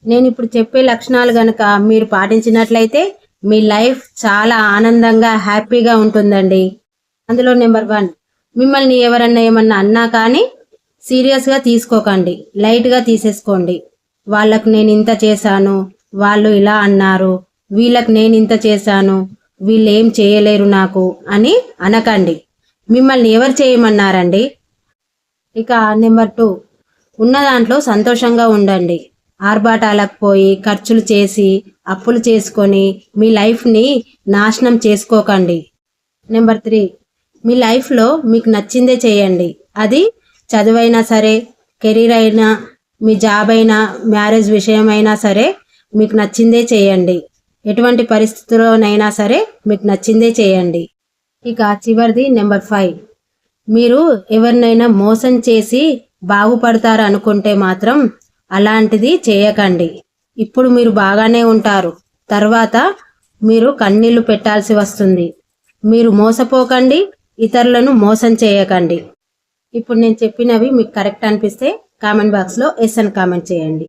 నేను ఇప్పుడు చెప్పే లక్షణాలు గనక మీరు పాటించినట్లయితే మీ లైఫ్ చాలా ఆనందంగా హ్యాపీగా ఉంటుందండి. అందులో నెంబర్ 1, మిమ్మల్ని ఎవరన్నా ఏమన్నా అన్నా కానీ సీరియస్గా తీసుకోకండి, లైట్గా తీసేసుకోండి. వాళ్ళకు నేను ఇంత చేశాను, వాళ్ళు ఇలా అన్నారు, వీళ్ళకి నేను ఇంత చేశాను, వీళ్ళు ఏం చేయలేరు నాకు అని అనకండి. మిమ్మల్ని ఎవరు చేయమన్నారండి? ఇక నెంబర్ 2, ఉన్న దాంట్లో సంతోషంగా ఉండండి. ఆర్భాటాలకు పోయి ఖర్చులు చేసి అప్పులు చేసుకొని మీ లైఫ్ని నాశనం చేసుకోకండి. నెంబర్ 3, మీ లైఫ్లో మీకు నచ్చిందే చేయండి. అది చదువైనా సరే, కెరీర్ అయినా, మీ జాబ్ అయినా, మ్యారేజ్ విషయమైనా సరే మీకు నచ్చిందే చేయండి. ఎటువంటి పరిస్థితుల్లోనైనా సరే మీకు నచ్చిందే చేయండి. ఇక చివరిది నెంబర్ 5, మీరు ఎవరినైనా మోసం చేసి బాగుపడతారు అనుకుంటే మాత్రం అలాంటిది చేయకండి. ఇప్పుడు మీరు బాగానే ఉంటారు, తర్వాత మీరు కన్నీళ్లు పెట్టాల్సి వస్తుంది. మీరు మోసపోకండి, ఇతరులను మోసం చేయకండి. ఇప్పుడు నేను చెప్పినవి మీకు కరెక్ట్ అనిపిస్తే కామెంట్ బాక్స్లో ఎస్ అని కామెంట్ చేయండి.